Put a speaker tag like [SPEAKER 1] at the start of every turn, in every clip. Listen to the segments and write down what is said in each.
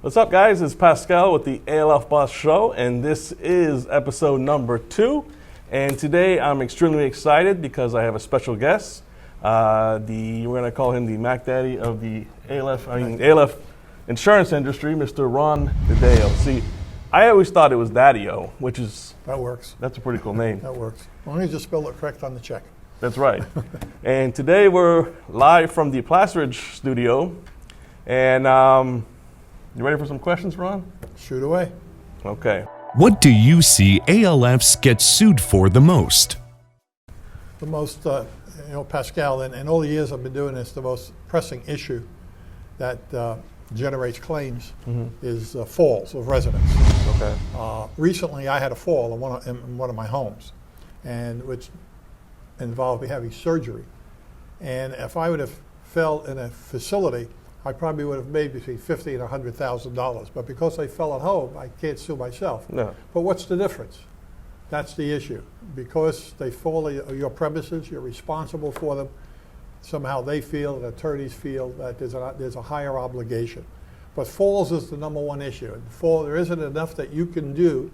[SPEAKER 1] What's up, guys? It's Pascal with the ALF Boss Show, and this is episode number 2. And today I'm extremely excited because I have a special guest. We're going to call him the Mac Daddy of the ALF insurance industry, Mr. Ron Dadeo. See, I always thought it was Daddy-O, which is...
[SPEAKER 2] That works.
[SPEAKER 1] That's a pretty cool name.
[SPEAKER 2] That works. As long as you spell it correct on the check.
[SPEAKER 1] That's right. And today we're live from the Plastridge studio. And you ready for some questions, Ron?
[SPEAKER 2] Shoot away.
[SPEAKER 1] Okay.
[SPEAKER 3] What do you see ALFs get sued for the most?
[SPEAKER 2] The most, Pascal, in all the years I've been doing this, the most pressing issue that generates claims is falls of residents.
[SPEAKER 1] Okay.
[SPEAKER 2] Recently, I had a fall in one of my homes, and which involved me having surgery. And if I would have fell in a facility, I probably would have made between $50,000 and $100,000. But because I fell at home, I can't sue myself.
[SPEAKER 1] No.
[SPEAKER 2] But what's the difference? That's the issue. Because they fall on your premises, you're responsible for them. Somehow they feel, and attorneys feel, that there's a higher obligation. But falls is the number one issue. And there isn't enough that you can do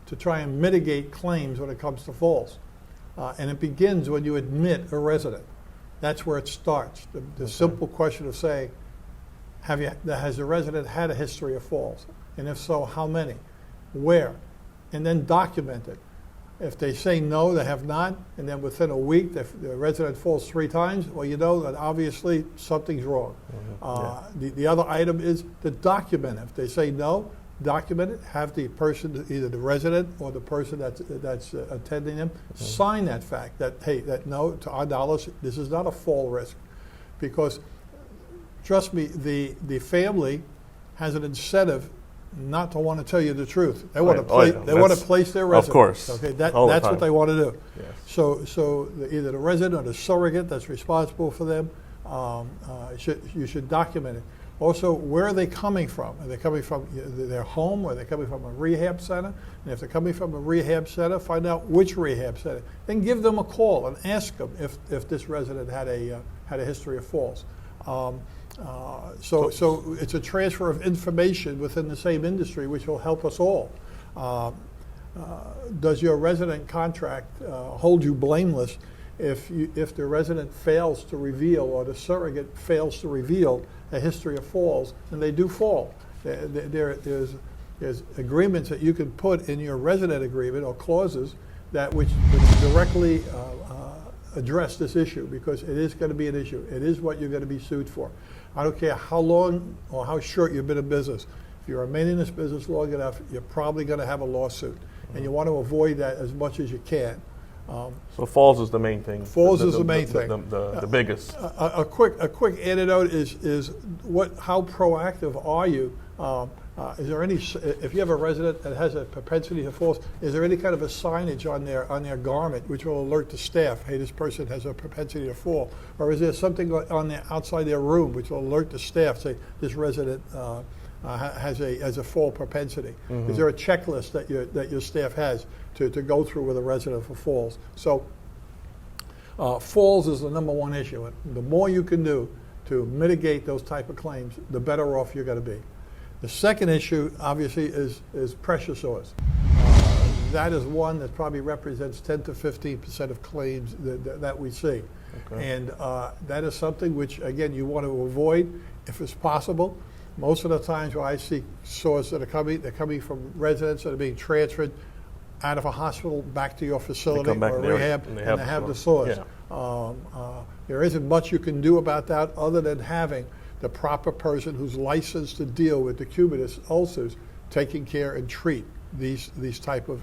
[SPEAKER 2] to try and mitigate claims when it comes to falls. And it begins when you admit a resident. That's where it starts. The simple question of saying, has the resident had a history of falls? And if so, how many? Where? And then document it. If they say no, they have not, and then within a week the resident falls 3 times, well, you know that obviously something's wrong. The other item is to document it. If they say no, document it. Have the person, either the resident or the person that's attending them, sign that fact that, hey, that no, to our knowledge, this is not a fall risk. Because trust me, the family has an incentive not to want to tell you the truth. They want to place their resident.
[SPEAKER 1] Of course.
[SPEAKER 2] Okay, that's what they want to do.
[SPEAKER 1] Yes.
[SPEAKER 2] So either the resident or the surrogate that's responsible for them, you should document it. Also, where are they coming from? Are they coming from their home, or are they coming from a rehab center? And if they're coming from a rehab center, find out which rehab center. Then give them a call and ask them if this resident had a history of falls. So it's a transfer of information within the same industry, which will help us all. Does your resident contract hold you blameless if the resident fails to reveal, or the surrogate fails to reveal, a history of falls, and they do fall? There's agreements that you can put in your resident agreement, or clauses which directly address this issue, because it is going to be an issue. It is what you're going to be sued for. I don't care how long or how short you've been in business. If you're remaining in this business long enough, you're probably going to have a lawsuit, and you want to avoid that as much as you can.
[SPEAKER 1] So falls is the main thing.
[SPEAKER 2] Falls is the main thing.
[SPEAKER 1] The biggest.
[SPEAKER 2] A quick antidote is how proactive are you? Is there any, if you have a resident that has a propensity to falls, is there any kind of a signage on their garment which will alert the staff, hey, this person has a propensity to fall? Or is there something on the outside their room which will alert the staff, say this resident has a fall propensity? Is there a checklist that your staff has to go through with a resident for falls? So falls is the number one issue, and the more you can do to mitigate those type of claims, the better off you're going to be. The second issue, obviously, is pressure sores. That is one that probably represents 10 to 15% of claims that we see. Okay. And that is something which, again, you want to avoid if it's possible. Most of the times when I see sores that are they're coming from residents that are being transferred out of a hospital back to your facility or rehab, and they have the sores. Yeah. There isn't much you can do about that other than having the proper person who's licensed to deal with decubitus ulcers taking care and treat these type of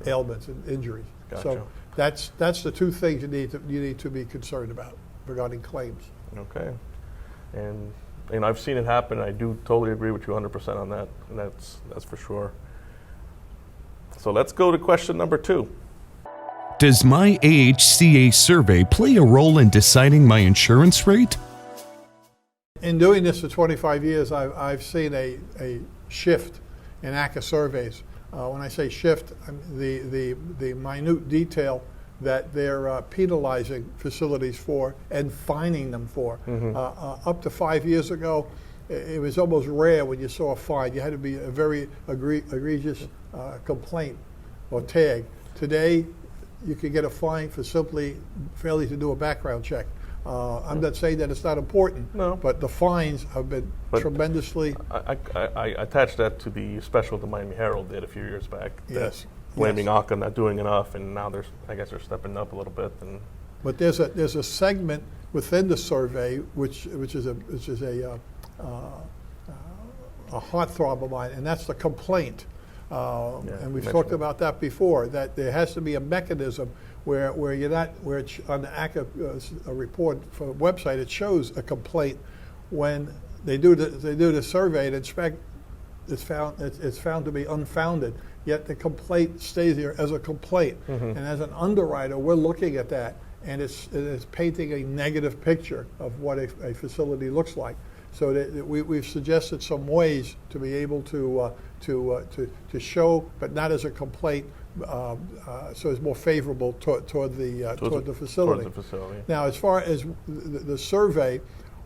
[SPEAKER 2] ailments and injuries.
[SPEAKER 1] Gotcha.
[SPEAKER 2] So that's the 2 things you need to be concerned about regarding claims.
[SPEAKER 1] Okay. And I've seen it happen. I do totally agree with you 100% on that, and that's for sure. So let's go to question number 2.
[SPEAKER 3] Does my AHCA survey play a role in deciding my insurance rate?
[SPEAKER 2] In doing this for 25 years, I've seen a shift in AHCA surveys. When I say shift, the minute detail that they're penalizing facilities for and fining them for. Up to 5 years ago, it was almost rare when you saw a fine. You had to be a very egregious complaint or tag. Today, you can get a fine for simply failing to do a background check. I'm not saying that it's not important,
[SPEAKER 1] No.
[SPEAKER 2] but the fines have been tremendously.
[SPEAKER 1] I attached that to the special the Miami Herald did a few years back.
[SPEAKER 2] Yes.
[SPEAKER 1] Blaming
[SPEAKER 2] Yes.
[SPEAKER 1] AHCA not doing enough, and now I guess they're stepping up a little bit. And
[SPEAKER 2] But there's a segment within the survey which is a heartthrob of mine, and that's the complaint. And we've talked about that before. That there has to be a mechanism where you're not on the AHCA report for the website it shows a complaint when they do the survey and inspect. It's found to be unfounded. Yet the complaint stays there as a complaint, and as an underwriter, we're looking at that, and it's painting a negative picture of what a facility looks like. So that we've suggested some ways to be able to show, but not as a complaint, so it's more favorable toward the facility. Now, as far as the survey,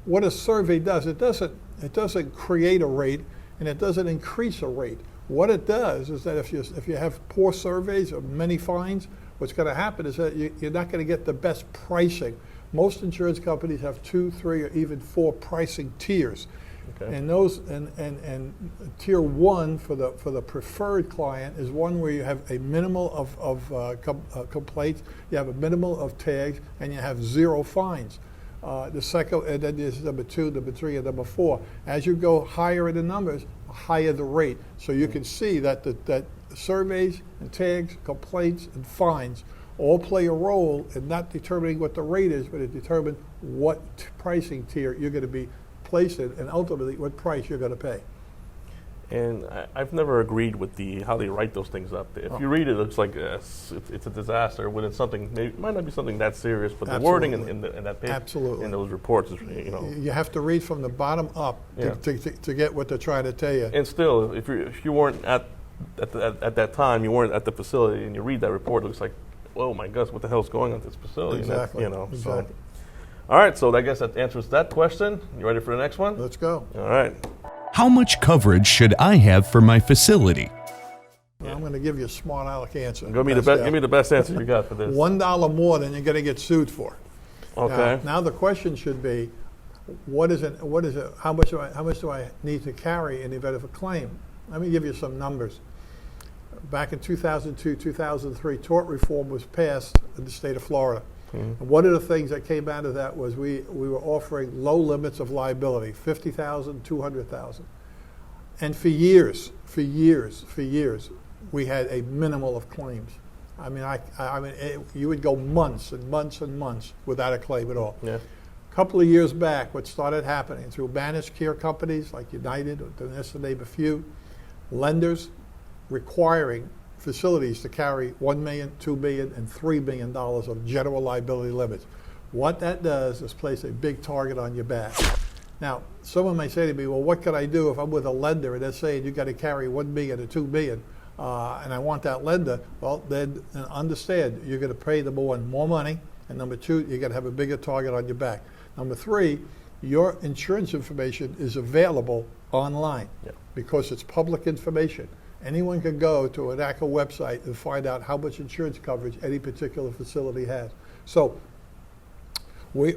[SPEAKER 2] what a survey does, it doesn't create a rate, and it doesn't increase a rate. What it does is that if you have poor surveys or many fines, what's going to happen is that you're not going to get the best pricing. Most insurance companies have 2, 3, or even 4 pricing tiers, and those and tier 1 for the preferred client is one where you have a minimal of complaints, you have a minimal of tags, and you have 0 fines. The second, and then there's number 2, number 3, and number 4. As you go higher in the numbers, higher the rate. So you can see that that surveys and tags, complaints, and fines all play a role in not determining what the rate is, but it determines what pricing tier you're going to be placed in, and ultimately what price you're going to pay.
[SPEAKER 1] And I've never agreed with how they write those things up. If you read it, it looks like it's a disaster. When it's something, it might not be something that serious, but the wording in that paper, in those reports is,
[SPEAKER 2] You have to read from the bottom up to get what they're trying to tell you.
[SPEAKER 1] And still, if you weren't at that time, you weren't at the facility, and you read that report, it looks like, oh my gosh, what the hell's going on at this facility?
[SPEAKER 2] Exactly.
[SPEAKER 1] Exactly.
[SPEAKER 2] So.
[SPEAKER 1] All right, so I guess that answers that question. You ready for the next one?
[SPEAKER 2] Let's go.
[SPEAKER 1] All right.
[SPEAKER 3] How much coverage should I have for my facility?
[SPEAKER 2] Well, I'm going to give you a smart aleck answer.
[SPEAKER 1] Give me the best answer you got for this.
[SPEAKER 2] $1 more than you're going to get sued for.
[SPEAKER 1] Okay.
[SPEAKER 2] Now the question should be, what is it? How much do I need to carry in the event of a claim? Let me give you some numbers. Back in 2002, 2003, tort reform was passed in the state of Florida. And one of the things that came out of that was we were offering low limits of liability, $50,000, $200,000. And for years, we had a minimal of claims. I mean, you would go months and months and months without a claim at all.
[SPEAKER 1] Yeah.
[SPEAKER 2] A couple of years back, what started happening through managed care companies like United, or just to name a few, lenders requiring facilities to carry $1 million, $2 million, and $3 million of general liability limits. What that does is place a big target on your back. Now, someone may say to me, well, what can I do if I'm with a lender and they're saying you got to carry $1 million or $2 million, and I want that lender? Well, then understand you're going to pay, number one, more money, and number two, you're going to have a bigger target on your back. Number three, your insurance information is available online because it's public information. Anyone can go to an AHCA website and find out how much insurance coverage any particular facility has. So we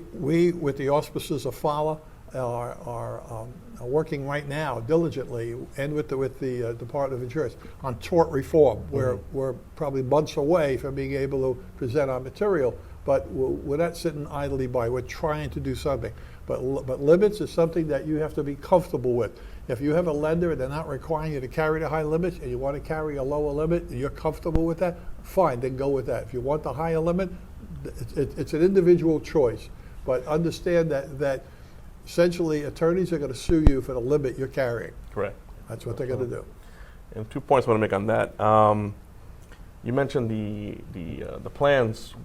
[SPEAKER 2] with the auspices of FALA, are working right now diligently, and with the Department of Insurance, on tort reform. We're probably months away from being able to present our material, but we're not sitting idly by. We're trying to do something. But limits is something that you have to be comfortable with. If you have a lender and they're not requiring you to carry the high limits, and you want to carry a lower limit, and you're comfortable with that, fine, then go with that. If you want the higher limit, it's an individual choice. But understand that essentially attorneys are going to sue you for the limit you're carrying.
[SPEAKER 1] Correct.
[SPEAKER 2] That's what they're going to do.
[SPEAKER 1] And 2 points I want to make on that. You mentioned the plans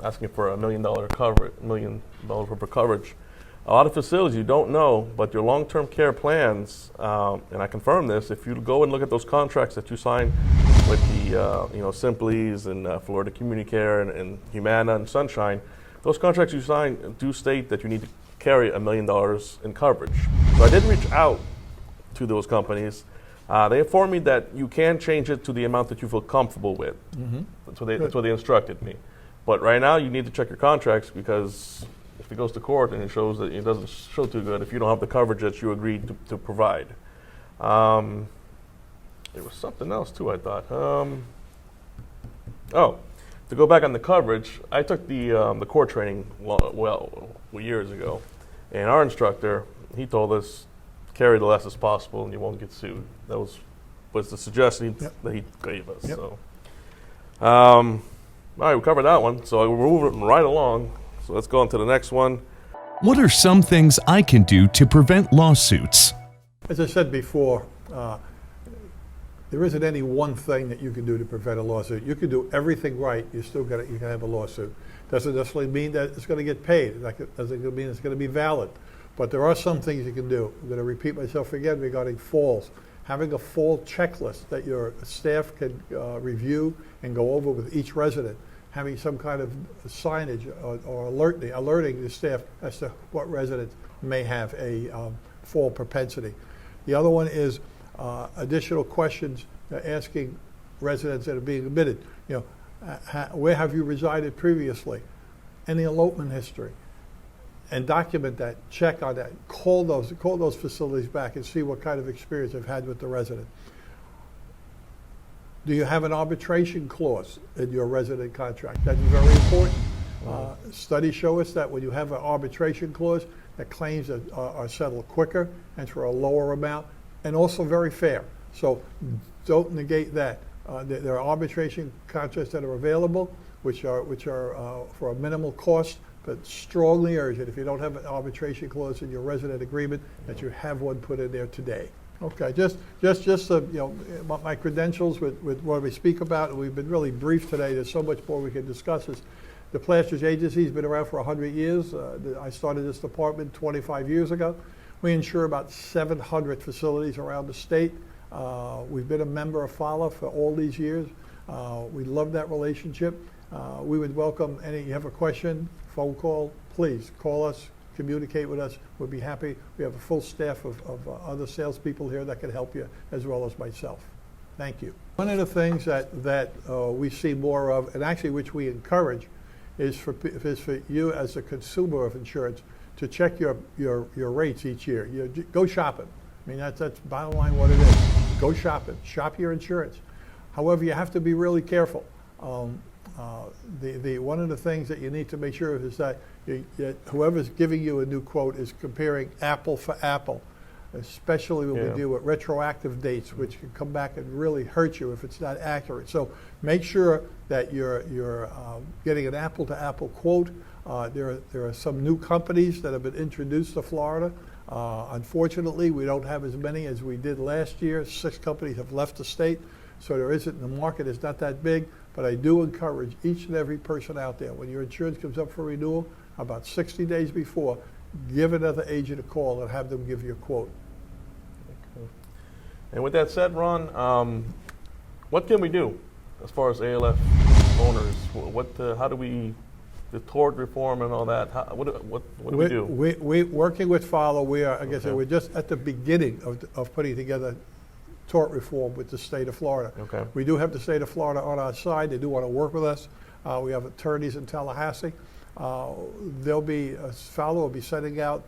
[SPEAKER 1] asking for $1 million coverage, $1 million worth of coverage. A lot of facilities you don't know, but your long-term care plans, and I confirm this, if you go and look at those contracts that you sign with the Simply's and Florida Community Care and Humana and Sunshine, those contracts you sign do state that you need to carry $1 million in coverage. So I did reach out to those companies. They informed me that you can change it to the amount that you feel comfortable with. That's what they instructed me. But right now, you need to check your contracts, because if it goes to court and it shows that it doesn't show too good, if you don't have the coverage that you agreed to provide. There was something else too, I thought. To go back on the coverage, I took the core training years ago, and our instructor, he told us, carry the less as possible and you won't get sued. That was the suggestion that he gave us. So, all right, we covered that one. So we're moving right along. So let's go on to the next one.
[SPEAKER 3] What are some things I can do to prevent lawsuits?
[SPEAKER 2] As I said before, there isn't any one thing that you can do to prevent a lawsuit. You can do everything right, you can have a lawsuit. Doesn't necessarily mean that it's going to get paid. It doesn't mean it's going to be valid. But there are some things you can do. I'm going to repeat myself again regarding falls. Having a fall checklist that your staff can review and go over with each resident. Having some kind of signage or alerting the staff as to what residents may have a fall propensity. The other one is additional questions asking residents that are being admitted. Where have you resided previously? Any elopement history? And document that, check on that, call those facilities back and see what kind of experience they've had with the resident. Do you have an arbitration clause in your resident contract? That's very important. Studies show us that when you have an arbitration clause, that claims are settled quicker and for a lower amount, and also very fair. So don't negate that. There are arbitration contracts that are available, which are for a minimal cost, but strongly urge it, if you don't have an arbitration clause in your resident agreement, that you have one put in there today. Okay, just my credentials with what we speak about, and we've been really brief today. There's so much more we can discuss. The Plastridge Agency has been around for 100 years. I started this department 25 years ago. We insure about 700 facilities around the state. We've been a member of FALA for all these years. We love that relationship. We would welcome you have a question, phone call, please call us, communicate with us. We'll be happy. We have a full staff of other salespeople here that can help you, as well as myself. Thank you. One of the things that we see more of, and actually which we encourage, is for you as a consumer of insurance to check your rates each year. Go shopping. I mean, that's bottom line what it is. Go shopping. Shop your insurance. However, you have to be really careful. One of the things that you need to make sure of is that whoever's giving you a new quote is comparing apple for apple, especially when we deal with retroactive dates, which can come back and really hurt you if it's not accurate. So make sure that you're getting an apple-to-apple quote. There are some new companies that have been introduced to Florida. Unfortunately, we don't have as many as we did last year. 6 companies have left the state, so the market is not that big. But I do encourage each and every person out there, when your insurance comes up for renewal, about 60 days before, give another agent a call and have them give you a quote.
[SPEAKER 1] Okay. And with that said, Ron, what can we do as far as ALF owners? How do we, the tort reform and all that, what do we do?
[SPEAKER 2] We working with FALA, we are, like I said, we're just at the beginning of putting together tort reform with the state of Florida.
[SPEAKER 1] Okay.
[SPEAKER 2] We do have the state of Florida on our side. They do want to work with us. We have attorneys in Tallahassee. FALA will be sending out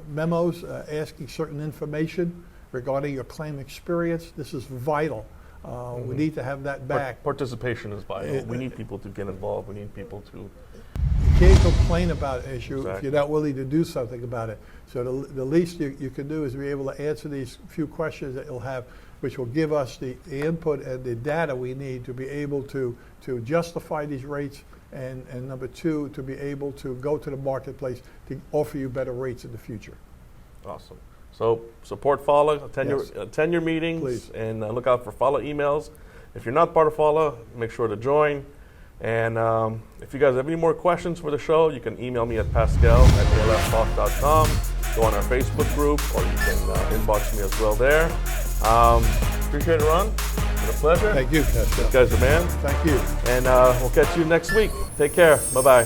[SPEAKER 2] memos asking certain information regarding your claim experience. This is vital. We need to have that back.
[SPEAKER 1] Participation is vital. We need people to get involved. We need people to...
[SPEAKER 2] You can't complain about an issue if you're not willing to do something about it. So the least you can do is be able to answer these few questions that you'll have, which will give us the input and the data we need to be able to justify these rates, and number 2, to be able to go to the marketplace to offer you better rates in the future.
[SPEAKER 1] Awesome. So support FALA, attend your meetings,
[SPEAKER 2] please.
[SPEAKER 1] And look out for FALA emails. If you're not part of FALA, make sure to join. And if you guys have any more questions for the show, you can email me at pascal@alftalk.com. Go on our Facebook group, or you can inbox me as well there. Appreciate it, Ron. It's been a pleasure.
[SPEAKER 2] Thank you, Pascal.
[SPEAKER 1] You guys are man.
[SPEAKER 2] Thank you.
[SPEAKER 1] And we'll catch you next week. Take care. Bye-bye.